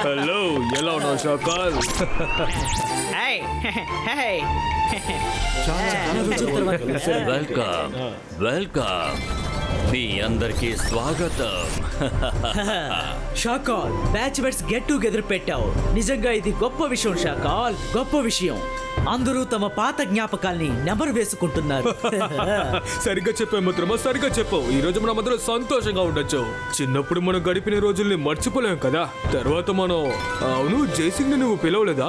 Hello, ఎలా ఉన్నావు Shakaal? Welcome welcome, మీ అందరికీ స్వాగతం. Shakaal, batch mates get together పెట్టావు. నిజంగా ఇది గొప్ప విషయం షాకాల్, గొప్ప విషయం. అందరూ తమ పాత జ్ఞాపకాల్ని నెమరు వేసుకుంటున్నారు. సరిగ్గా చెప్పావు మిత్రమా, సరిగ్గా చెప్పావు. ఈ రోజు మనం అందరూ సంతోషంగా ఉండొచ్చు. చిన్నప్పుడు మనం గడిపిన రోజుల్ని మర్చిపోలేం కదా. తర్వాత మనం అవును, జైసింగ్ నువ్వు పిలవలేదా?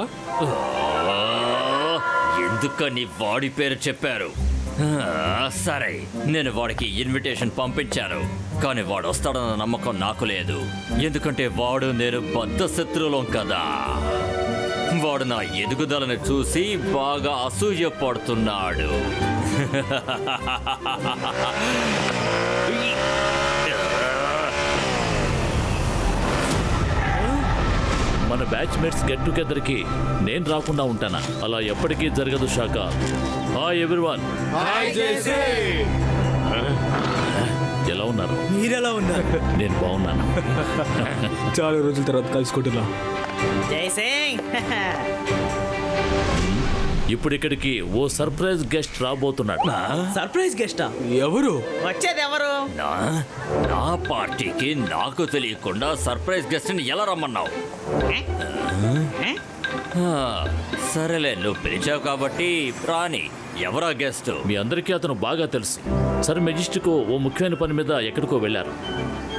ఎందుకని వాడి పేరు చెప్పారు? సరే, నేను వాడికి ఇన్విటేషన్ పంపించాను, కానీ వాడు వస్తాడన్న నమ్మకం నాకు లేదు. ఎందుకంటే వాడు నేను బద్ధ శత్రువులం కదా. వాడు నా ఎదుగుదలను చూసి బాగా అసూయ పడుతున్నాడు. మన బ్యాచ్ మేట్స్ గెట్ టుగెదర్ కి నేను రాకుండా ఉంటానా? అలా ఎప్పటికీ జరగదు షాకా. Hi everyone. ఎలా ఉన్నారు? మీరెలా ఉన్నారు? నేను బాగున్నాను. చాలా రోజుల తర్వాత కలుసుకుంటున్నాం. జైసింగ్, ఇప్పుడు ఇక్కడికి ఓ సర్ప్రైజ్ గెస్ట్ రాబోతున్నాడు. సర్ప్రైజ్ గెస్టా? ఎవరు? వచ్చేది ఎవరు? నా పార్టీకి నాకు తెలియకుండా సర్ప్రైజ్ గెస్ట్ని ఎలా రమ్మన్నావు? సరేలే, నువ్వు పిలిచావు కాబట్టి రాని. ఎవరా గెస్ట్? మీ అందరికీ అతను బాగా తెలుసు. సర్ మెజెస్టిక్ ఓ ముఖ్యమైన పని మీద ఎక్కడికో వెళ్ళారు.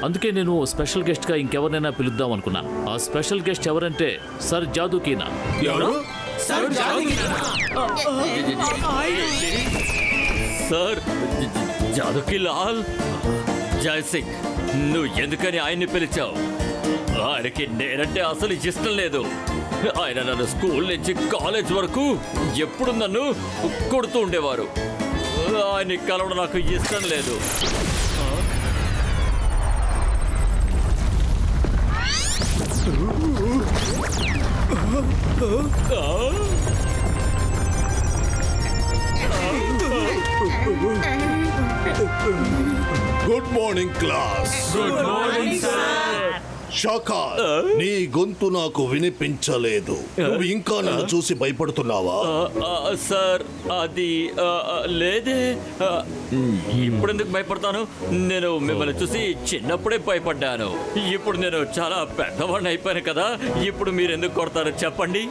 అందుకే నేను స్పెషల్ గెస్ట్ గా ఇంకెవరినైనా పిలుద్దాం అనుకున్నాను. ఆ స్పెషల్ గెస్ట్ ఎవరంటే సర్ జాదూకీనా. ఎవరు? సార్ జాదూకి లాల్. జైసింగ్, నువ్వు ఎందుకని ఆయన్ని పిలిచావు? ఆయనకి నేనంటే అసలు ఇష్టం లేదు. ఆయన నన్ను స్కూల్ నుంచి కాలేజ్ వరకు ఎప్పుడు నన్ను కొడుతూ ఉండేవారు. ఆయన్ని కలవడం నాకు ఇష్టం లేదు. Good morning class. Good morning sir. Shakaal, నీ గొంతు నాకు వినిపించలేదు. నువ్వు ఇంకా నన్ను చూసి భయపడుతున్నావా? సార్, అది లేదే. ఇప్పుడెందుకు భయపడతాను? నేను మిమ్మల్ని చూసి చిన్నప్పుడే భయపడ్డాను. ఇప్పుడు నేను చాలా పెద్దవాడిని అయిపోయాను కదా. ఇప్పుడు మీరు ఎందుకు కొడతారో చెప్పండి.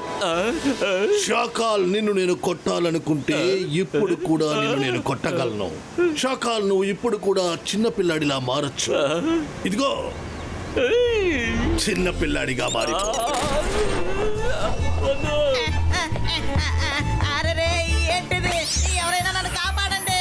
షాకాల్, నిన్ను నేను కొట్టాలనుకుంటే ఇప్పుడు కూడా నిన్ను నేను కొట్టగలను. షాకాల్, నువ్వు ఇప్పుడు కూడా చిన్నపిల్లాడిలా మారచ్చు. ఇదిగో, చిన్న పిల్లాడిగా మారిపో. అరే, ఏంటిది? ఎవరైనా నన్ను కాపాడండి.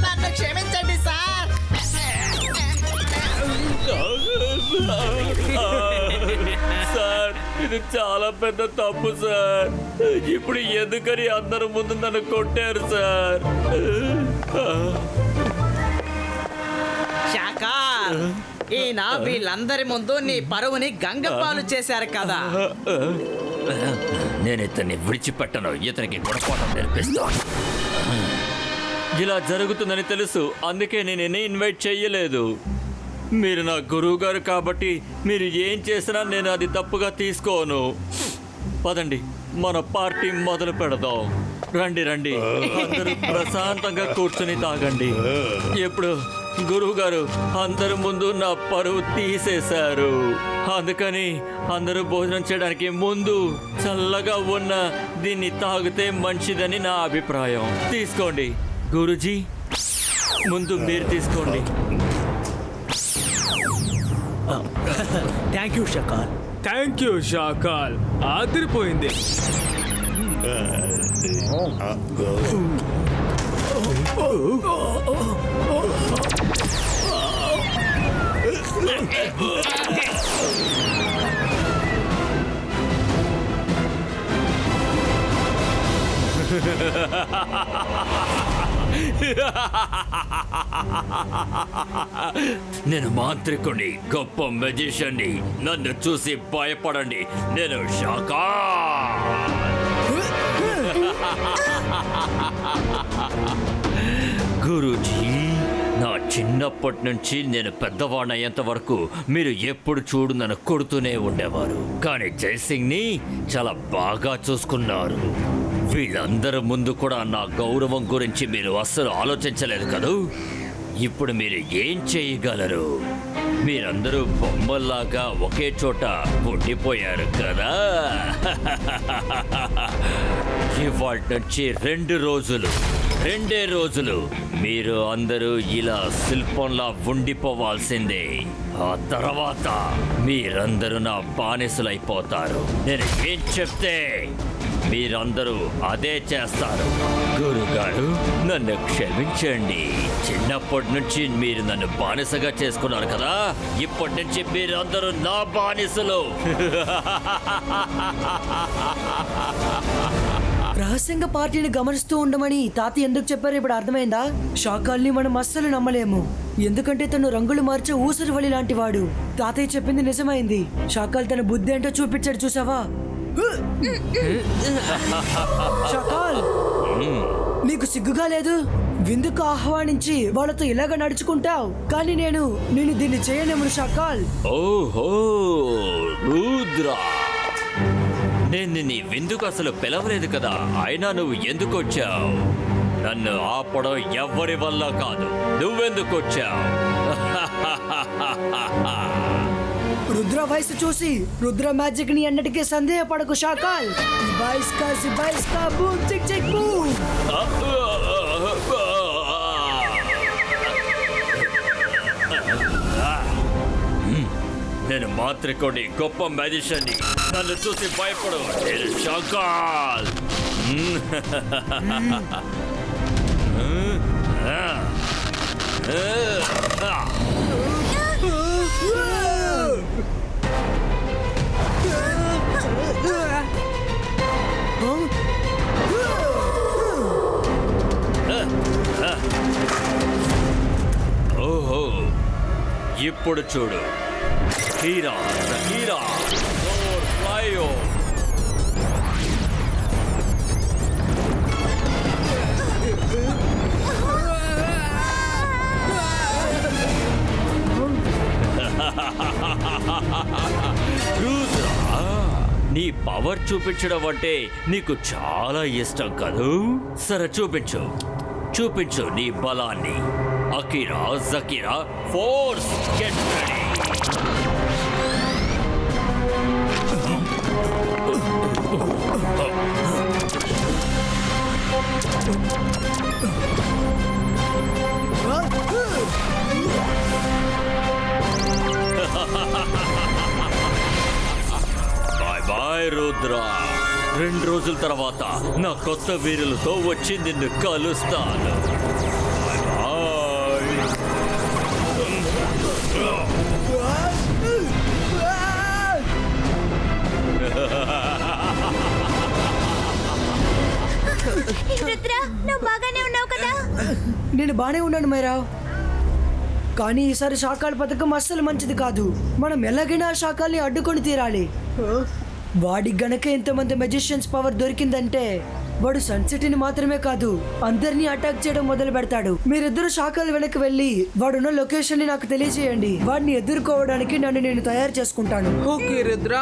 నన్ను క్షమించండి సార్. సార్, ఇది చాలా పెద్ద తప్పు సార్. ఇప్పుడు ఎందుకని అందరి ముందు నన్ను కొట్టారు సార్? షాకాల్, ఈయన వీళ్ళందరి ముందు నీ పరువుని గంగపాలు చేశారు కదా. నేను ఇతన్ని విడిచిపెట్టను. ఇతనికి గుణపాఠం నేర్పిస్తాను. ఇలా జరుగుతుందని తెలుసు, అందుకే నేను ఇన్వైట్ చెయ్యలేదు. మీరు నా గురువు గారు కాబట్టి మీరు ఏం చేసినా నేను అది తప్పుగా తీసుకోను. పదండి, మన పార్టీ మొదలు పెడదాం. రండి రండి, అందరూ ప్రశాంతంగా కూర్చుని తాగండి. ఎప్పుడు గురువు గారు అందరి ముందు నా పరువు తీసేశారు. అందుకని అందరూ భోజనం చేయడానికి ముందు చల్లగా ఉన్న దీన్ని తాగితే మంచిదని నా అభిప్రాయం. తీసుకోండి గురూజీ, ముందు మీరు తీసుకోండి. Thank you Shakaal. Thank you Shakaal, ఆదిరిపోయింది. నేను మాంత్రికుడిని, గొప్ప మెజిషియన్ని. నన్ను చూసి భయపడండి. నేను షాకా. గురూజీ, నా చిన్నప్పటి నుంచి నేను పెద్దవాణ్ణయ్యేంత వరకు మీరు ఎప్పుడు చూడు నన్ను కొడుతూనే ఉండేవారు. కానీ జైసింగ్ని చాలా బాగా చూసుకున్నారు. వీళ్ళందరి ముందు కూడా నా గౌరవం గురించి మీరు అస్సలు ఆలోచించలేదు కదూ. ఇప్పుడు మీరు ఏం చేయగలరు? మీరందరూ బొమ్మల్లాగా ఒకే చోట ఉండిపోయారు కదా. ఇవాళ నుంచి 2 రోజులు మీరు అందరూ ఇలా శిల్పంలా ఉండిపోవాల్సిందే. ఆ తర్వాత మీరందరూ నా బానిసలైపోతారు. నేను ఏం చెప్తే మీరందరూ అదే చేస్తారు. గురుగారు, నన్ను క్షమించండి. చిన్నప్పటి నుంచి మీరు నన్ను బానిసగా చేసుకున్నారు కదా. ఇప్పటి నుంచి మీరందరూ నా బానిసలు. రహస్యంగా పార్టీని గమనిస్తూ ఉండమని తాత ఎందుకు చెప్పారు ఇప్పుడు అర్థమైందా? షాకాల్ని మనం అస్సలు నమ్మలేము, ఎందుకంటే తను రంగులు మార్చే ఊసరివళి లాంటి వాడు. తాతయ్య చెప్పింది నిజమైంది. షాకాల్ తన బుద్ధి ఏంటో చూపించాడు, చూసావా? షాకాల్, నీకు సిగ్గుగా లేదు? విందుకు ఆహ్వానించి వాళ్ళతో ఇలాగ నడుచుకుంటావు. కానీ నేను దీన్ని చేయలేము షాకాల్. ఓహో రుద్రా, నేను నీ విందుకు అసలు పిలవలేదు కదా. అయినా నువ్వు ఎందుకు వచ్చావు? నన్ను ఆపడం ఎవ్వరి వల్ల కాదు. నువ్వెందుకు వచ్చావు? రుద్ర వయసు చూసి రుద్ర మ్యాజిక్ ని అన్నిటికీ సందేహపడకు షాకాల్. సిబాయిస్కా బూమ్ చిక్ చిక్ బూమ్. నేను మాంత్రికుడిని, గొప్ప మ్యాజిషియన్ని. నన్ను చూసి భయపడు. నేను షాకాల్. ఓహో, ఇప్పుడు చూడు. హీరా హీరా ఫ్లయో. నీ పవర్ చూపించడం అంటే నీకు చాలా ఇష్టం కదూ. సరే, చూపించు నీ బలాన్ని. అకిరా జకీరా force, get ready. Bye bye Rudra. 2 రోజుల తర్వాత నా కొత్త వీరులతో వచ్చి నిన్ను కలుస్తాను. Bye bye. రుద్ర, నువ్వు బాగానే ఉన్నావు కదా? నేను బానే ఉన్నాను మైరావ్, కానీ ఈసారి షాకాల్ పథకం అస్సలు మంచిది కాదు. మనం ఎలాగైనా ఆ షాకాల్ని అడ్డుకొని తీరాలి. వాడికి గనక ఇంతమంది మెజిషియన్స్ పవర్ దొరికిందంటే వాడు సన్సిటీని మాత్రమే కాదు, అందరినీ అటాక్ చేయడం మొదలు పెడతాడు. మీరిద్దరు షాకాల్ వెనక్కి వెళ్ళి వాడున్న లొకేషన్ ని నాకు తెలియజేయండి. వాడిని ఎదుర్కోవడానికి నేను తయారు చేసుకుంటాను. ఓకే రుద్ర.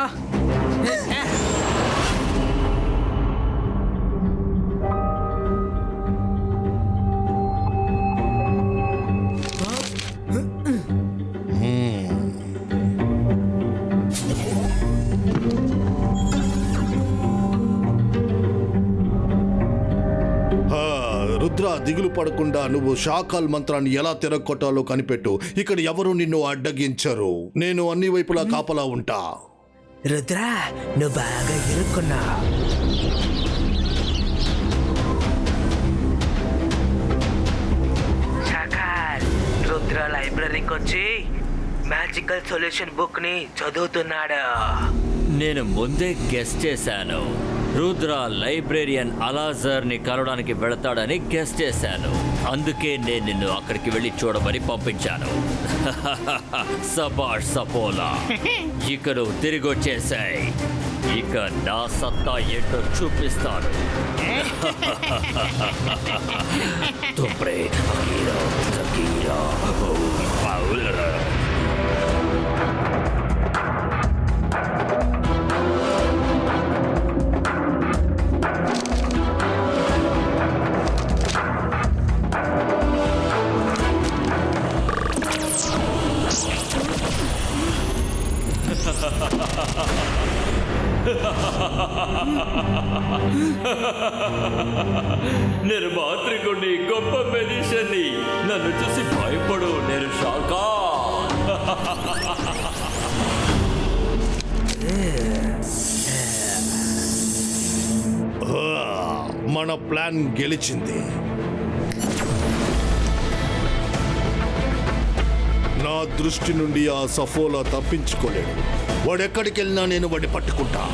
రుద్ర, దిగులు పడకుండా నువ్వు షాకాల్ మంత్రాన్ని ఎలా తిరగొట్టాలో కనిపెట్టు. ఇక్కడ ఎవరు నిన్ను అడ్డగించరు. నేను అన్ని వైపులా కాపలా ఉంటా. రుద్ర, నువ్వు బాగా ఇరుక్కున్నా. రుద్ర లైబ్రరీకి వచ్చి మ్యాజికల్ సొల్యూషన్ బుక్ ని చదువుతున్నాడు. నేను ముందే గెస్ చేశాను. రుద్ర లైబ్రేరియన్ అలాజర్ని కలవడానికి వెళతాడని గెస్ చేశాను. అందుకే నేను నిన్ను అక్కడికి వెళ్ళి చూడమని పంపించాను. సబాష్ సపోలా, ఇక నువ్వు తిరిగి వచ్చేసాయి. ఇక నా సత్తా ఏంటో చూపిస్తాను. తుమ్రే అకీరా జకీరా పౌలరా. నేను మాత్రికుణ్ణి, గొప్ప మెజిషియన్ని. నన్ను చూసి భయపడు, నేను షాకా. మన ప్లాన్ గెలిచింది. నా దృష్టి నుండి ఆ సఫోలా తప్పించుకోలేడు. వాడెక్కడికి వెళ్ళినా నేను వాడిని పట్టుకుంటా.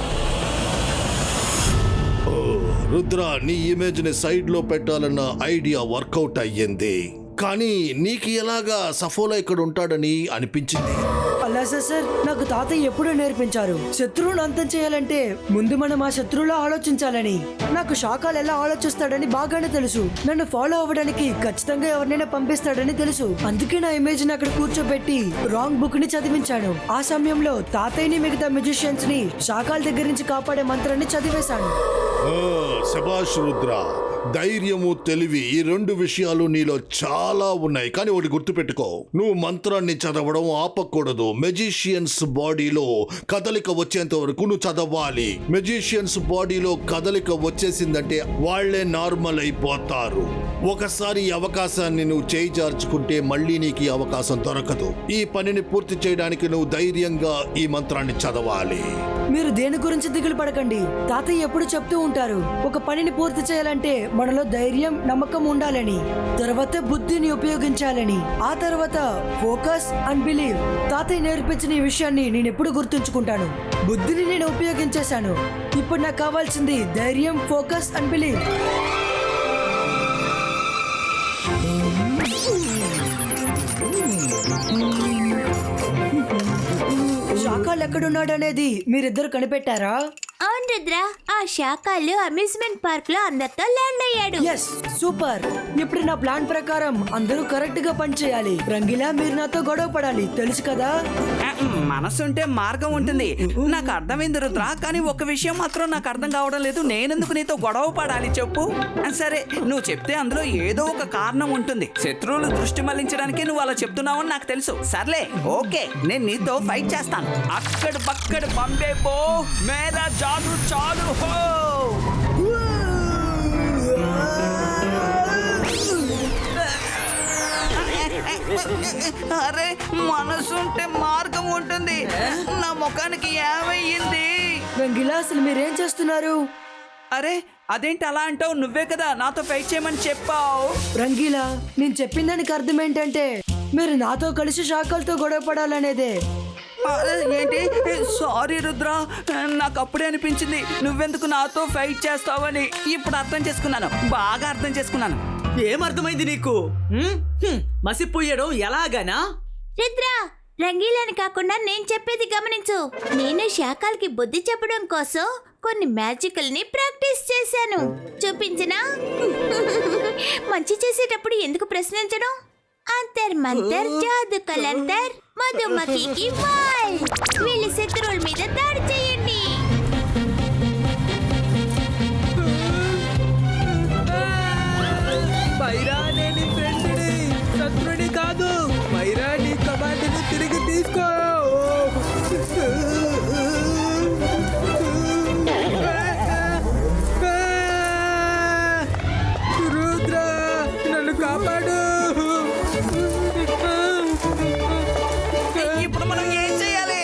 రుద్ర, నీ ఇమేజ్ ని సైడ్ లో పెట్టాలన్న ఐడియా వర్కౌట్ అయ్యింది. కానీ నీకు ఎలాగా సఫోలా ఇక్కడ ఉంటాడని అనిపించింది? అలా సార్, నాకు తాతయ్య ఎప్పుడూ నేర్పించారు, శత్రువును అంతం చేయాలంటే ముందు మనం ఆ శత్రువులో ఆలోచించాలని. నాకు శాకాలు ఎలా ఆలోచిస్తాడని బాగానే తెలుసు. నన్ను ఫాలో అవ్వడానికి ఖచ్చితంగా ఎవరినైనా పంపిస్తాడని తెలుసు. అందుకే నా ఇమేజ్ ని అక్కడ కూర్చోబెట్టి రాంగ్ బుక్ ని చదివించాను. ఆ సమయంలో తాతయ్యని, మిగతా మ్యూజిషియన్స్ ని శాకాల దగ్గర నుంచి కాపాడే మంత్రాన్ని చదివేశాను. శభాష్ రుద్ర, ధైర్యము, తెలివి, ఈ రెండు విషయాలు నీలో చాలా ఉన్నాయి. కానీ ఒకటి గుర్తుపెట్టుకో, నువ్వు మంత్రాన్ని చదవడం ఆపకూడదు. మెజిషియన్స్ బాడీలో కదలిక వచ్చేంత వరకు నువ్వు చదవాలి. మెజిషియన్స్ బాడీలో కదలిక వచ్చేసిందంటే వాళ్లే నార్మల్ అయిపోతారు. ఒకసారి ఈ అవకాశాన్ని నువ్వు చేయి జార్చుకుంటే మళ్ళీ నీకు ఈ అవకాశం దొరకదు. ఈ పనిని పూర్తి చేయడానికి నువ్వు ధైర్యంగా ఈ మంత్రాన్ని చదవాలి. మీరు దేని గురించి దిగులు పడకండి. తాతయ్య ఎప్పుడు చెప్తూ ఉంటారు, ఒక పనిని పూర్తి చేయాలంటే మనలో ధైర్యం, నమ్మకం ఉండాలని, తర్వాత బుద్ధిని ఉపయోగించాలని, ఆ తర్వాత ఫోకస్ అండ్ బిలీవ్. తాతయ్య నేర్పించిన ఈ విషయాన్ని నేను ఎప్పుడు గుర్తుంచుకుంటాను. బుద్ధిని నేను ఉపయోగించేశాను. ఇప్పుడు నాకు కావాల్సింది ధైర్యం, ఫోకస్ అండ్ బిలీవ్. శాకాలు ఎక్కడున్నాడు అనేది మీరిద్దరు కనిపెట్టారా? అవును రుద్ర, ఆ శాకాలు అమ్యూజ్మెంట్ పార్క్ లో అందరితో ల్యాండ్ అయ్యాడు. Yes, super. ఇప్పుడు నా ప్లాన్ ప్రకారం అందరూ కరెక్ట్ గా పనిచేయాలి. రంగిలా, మీరు నాతో గొడవ పడాలి, తెలుసు కదా? మనసుంటే మార్గం ఉంటుంది. నాకు అర్థమైంది రుద్ర, కానీ ఒక విషయం మాత్రం నాకు అర్థం కావడం లేదు. నేనెందుకు నీతో గొడవ పడాలి చెప్పు? సరే, నువ్వు చెప్తే అందులో ఏదో ఒక కారణం ఉంటుంది. శత్రువులు దృష్టి మళ్లించడానికి నువ్వు అలా చెప్తున్నావని నాకు తెలుసు. సర్లే, ఓకే, నేను నీతో ఫైట్ చేస్తాను. అక్కడ పక్కడ పంపే పో, మేరా జాదు చాలు హో. అరే, మనసుంటే మార్గం ఉంటుంది. నా ముఖానికి ఏమయ్యింది? రంగిలా, అసలు మీరేం చేస్తున్నారు? అరే, అదేంటి అలా అంటావు? నువ్వే కదా నాతో ఫైట్ చేయమని చెప్పావు. రంగీలా, నేను చెప్పిన దానికి అర్థం ఏంటంటే మీరు నాతో కలిసి శాఖలతో గొడవ పడాలనేదే. ఏంటి? సారీ రుద్ర, నాకు అప్పుడే అనిపించింది నువ్వెందుకు నాతో ఫైట్ చేస్తావని. ఇప్పుడు అర్థం చేసుకున్నాను, బాగా అర్థం చేసుకున్నాను. ఏమర్థమైంది నీకు? మసిపోయడం ఎలాగనా? రుద్ర, రంగీలని కాకుండా నేను చెప్పేది గమనించు. నేను శాకాలకి బుద్ధి చెప్పడం కోసం కొన్ని మ్యాజికల్ ని ప్రాక్టీస్ చేశాను. చూపించనా? మంచి చేసేటప్పుడు ఎందుకు ప్రశ్నించడం? అంతర్ మంతర్ జాదు కలంతర్ మధుమక్ఖికి వాల్. వీళ్ళ శత్రువుల మీద దాడి చేయండి. మైరా, నేను ఫ్రెండ్ని, శత్రుని కాదు. మైరా, నీ కమాండ్ని తిరిగి తీసుకో. రుద్ర, నన్ను కాపాడు. ఇప్పుడు మనం ఏం చేయాలి?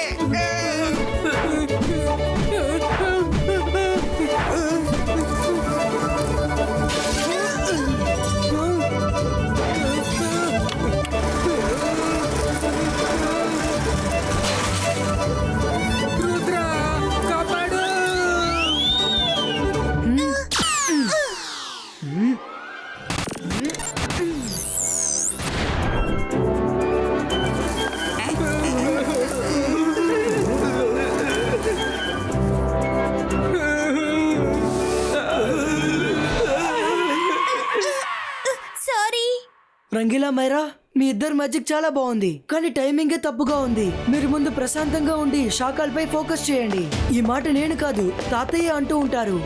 రంగీలా మైరా, మీ ఇద్దరు మ్యాజిక్ చాలా బాగుంది, కానీ టైమింగే తప్పుగా ఉంది. మీరు ముందు ప్రశాంతంగా ఉండి శాఖలపై ఫోకస్ చేయండి. ఈ మాట నేను కాదు, తాతయ్య అంటూ ఉంటారు.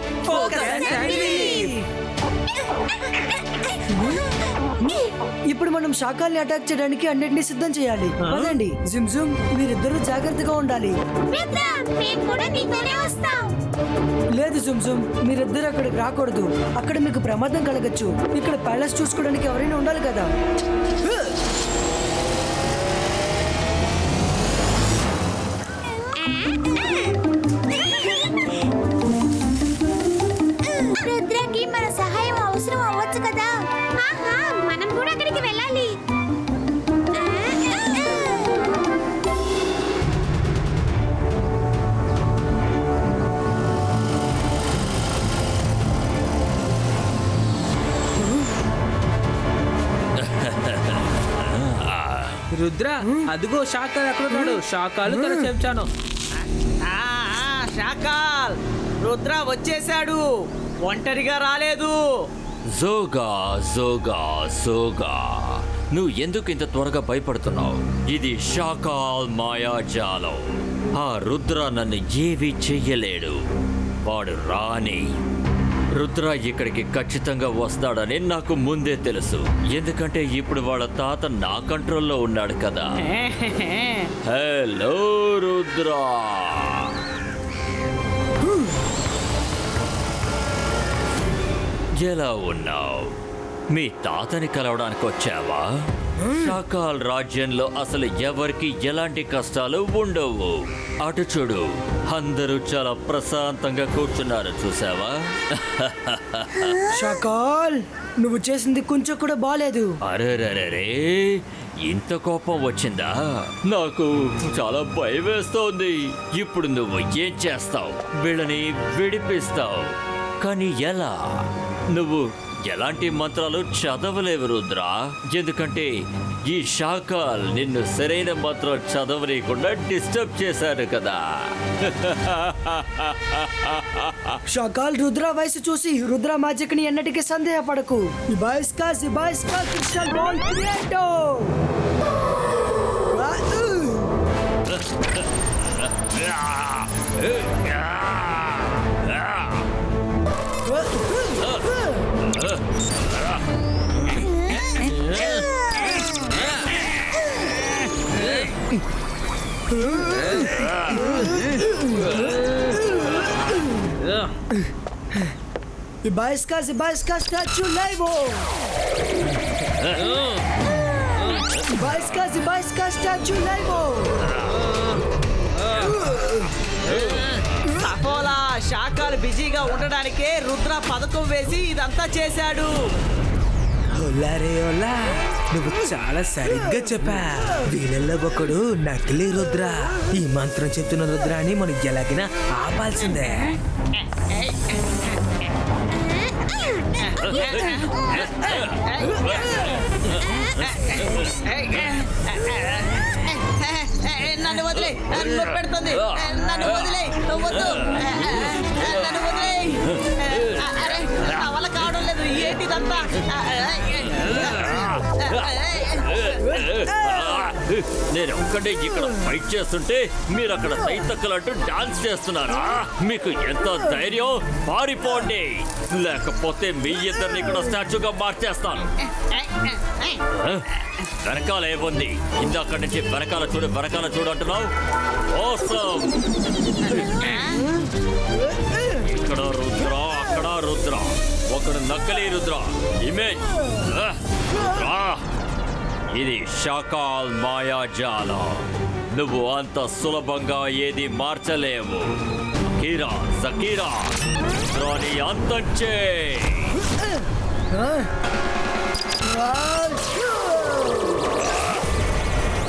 ఇప్పుడు మనం శాఖల్ని అటాక్ చేయడానికి అన్నిటినీ సిద్ధం చేయాలి. పదండి. జిమ్ జుమ్, మీరిద్దరూ జాగ్రత్తగా ఉండాలి. రుద్ర, మేము కూడా నీతోనే వస్తాం. లేదు జుమ్ జుమ్, మీరిద్దరు అక్కడికి రాకూడదు. అక్కడ మీకు ప్రమాదం కలగచ్చు. ఇక్కడ ప్యాలెస్ చూసుకోవడానికి ఎవరైనా ఉండాలి కదా. రుద్రకి మన సహాయం అవసరం అవ్వచ్చు కదా. మనం కూడా అక్కడికి వెళ్ళాలి. రుద్ర, అదిగో శాకాలు ఎక్కడ ఉన్నాడు? శాకాలు తన చెంచాను. శాకాల్, రుద్ర వచ్చేసాడు, ఒంటరిగా రాలేదు. జోగా జోగా జోగా, నువ్వు ఎందుకు ఇంత త్వరగా భయపడుతున్నావు? ఇది శాకాల్ మాయాజాలం. ఆ రుద్ర నన్ను ఏమీ చెయ్యలేడు. వాడు రాని. రుద్ర ఇక్కడికి ఖచ్చితంగా వస్తాడని నాకు ముందే తెలుసు, ఎందుకంటే ఇప్పుడు వాళ్ళ తాత నా కంట్రోల్లో ఉన్నాడు కదా. హలో రుద్ర, ఎలా ఉన్నావు? మీ తాతని కలవడానికి వచ్చావా? శాకాల్ రాజ్యంలో అసలు ఎవరికి ఎలాంటి కష్టాలు ఉండవు. అటు చూడు, అందరూ చాలా ప్రశాంతంగా కూర్చున్నారు, చూసావా? శాకాల్, నువ్వు చేసింది కొంచెం కూడా బాలేదు. అరెరెరే, ఇంత కోపం వచ్చిందా? నాకు చాలా భయం వేస్తోంది. ఇప్పుడు నువ్వు ఏం చేస్తావు? వీళ్ళని విడిపిస్తావు, కానీ ఎలా? నువ్వు ఎలాంటి మంత్రాలు చదవలేవు రుద్ర, ఎందుకంటే ఈ శాకాల్ నిన్ను సరైన మంత్రం చదవలేకుండా డిస్టర్బ్ చేశాడు కదా. శాకాల్, రుద్ర వయసు చూసి రుద్ర మ్యాజిక్ ని ఎన్నటికీ సందేహపడకు. ఇబాయిస్కా జిబాయిస్కా క్రిస్టల్ బాల్ క్రియేటో. Ibaisca, Ibaisca, statue levo! Ibaisca, Ibaisca, statue levo! సఫోలా, శాకాలు బిజీగా ఉండడానికే రుద్ర పథకం వేసి ఇదంతా చేశాడు. ఒలారే ఒలా, నువ్వు చాలా సరిగ్గా చెప్పా. వీళ్ళల్లో ఒకడు నకిలీ రుద్ర. ఈ మంత్రం చెప్తున్న రుద్రాన్ని మనం ఎలాగైనా ఆపాల్సిందే. నన్ను వదిలే, నొప్పి పెడుతుంది. నన్ను వదిలే, వద్దు, నన్ను వదిలే. అరే, నా వల్ల కావడం లేదు. ఏంటిదంతా? నేను ఒక్కడే ఇక్కడ ఫైట్ చేస్తుంటే మీరు అక్కడ సైతక్కలంటూ డాన్స్ చేస్తున్నారా? మీకు ఎంత ధైర్యం? పారిపోండి, లేకపోతే మీ ఇద్దరిని ఇక్కడ స్టాచ్యూగా మార్చేస్తాను. వెనకాల ఏముంది? ఇందాక నుంచి వెనకాల చూడు, వెనకాల చూడు అంటున్నావు. ఓసం! ఇక్కడ రుద్ర, అక్కడ రుద్ర, ఒకడు నక్కలి రుద్ర ఇమేజ్. ఇది శాకాల్ మాయాజాలం. నువ్వు అంత సులభంగా ఏది మార్చలేవు. కీరా జకీరా, రుద్రాని అంతం చేయి.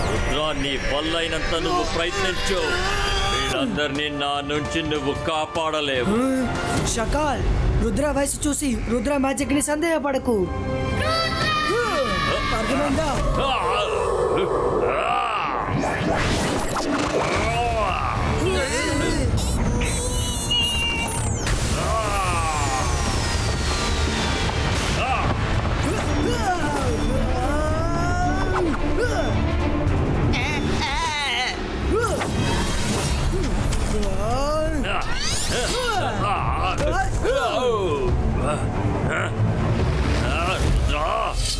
రుద్రాన్ని వల్లైనంత నువ్వు ప్రయత్నించు. వీళ్ళందరినీ నా నుంచి నువ్వు కాపాడలేవు. శాకాల్, రుద్ర వయసు చూసి రుద్ర మ్యాజిక్ ని సందేహపడకు. అర్థమైందా?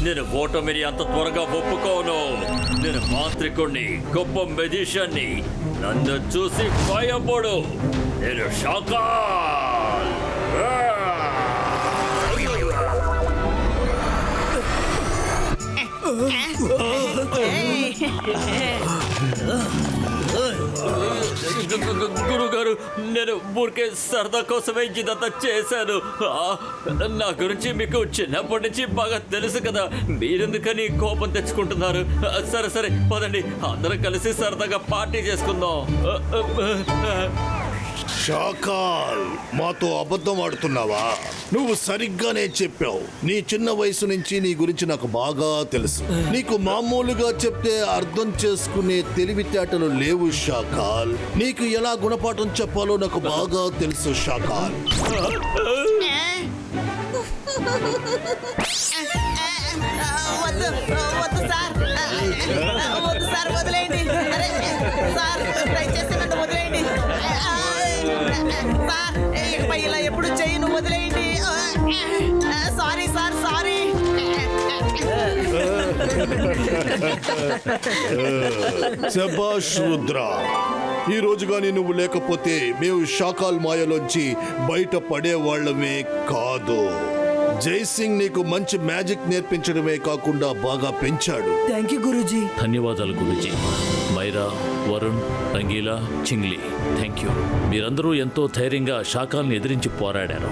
నేను ఓటమిని అంత త్వరగా ఒప్పుకోను. నేను మాంత్రికుణ్ణి, గొప్ప మెజిషియన్ని. నన్ను చూసి భయపడు. నేను షాకాల్. గురుగారు, నేను ఊరికే సరదా కోసమే ఇదంతా చేశాను. నా గురించి మీకు చిన్నప్పటి నుంచి బాగా తెలుసు కదా, మీరెందుకని కోపం తెచ్చుకుంటున్నారు? సరే సరే పదండి, అందరం కలిసి సరదాగా పార్టీ చేసుకుందాం. షాకాల్, మాతో అబద్ధం ఆడుతున్నావా? నువ్వు సరిగ్గానే చెప్పావు. నీ చిన్న వయసు నుంచి నీ గురించి నాకు బాగా తెలుసు. నీకు మామూలుగా చెప్తే అర్థం చేసుకునే తెలివితేటలు లేవు షాకాల్. నీకు ఎలా గుణపాఠం చెప్పాలో నాకు బాగా తెలుసు షాకాల్. వద్దు వద్దు సార్, వద్దు సార్, వదిలేయండి. అరే సార్, దయచేసి నన్ను వదిలేయండి సార్. ఇకపై ఇలా ఎప్పుడు చేయను, వదిలేయండి. Sorry sir, sorry. శభాష్ రుద్ర. ఈ రోజు గాని నువ్వు లేకపోతే మేము షాకాల్ మాయలోంచి బయట పడేవాళ్ళమే కాదు. జైసింగ్ నీకు మంచి మ్యాజిక్ నేర్పించడమే కాకుండా బాగా పెంచాడు. Thank you Guruji. ధన్యవాదాలు గురూజీ. Myra, Varun, Rangeela, Chingli, thank you. మీరందరూ ఎంతో ధైర్యంగా శాఖల్ని ఎదిరించి పోరాడారు.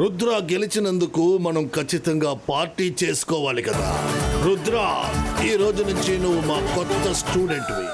రుద్ర గెలిచినందుకు మనం ఖచ్చితంగా పార్టీ చేసుకోవాలి కదా. రుద్ర, ఈ రోజు నుంచి నువ్వు మా కొత్త స్టూడెంట్వి.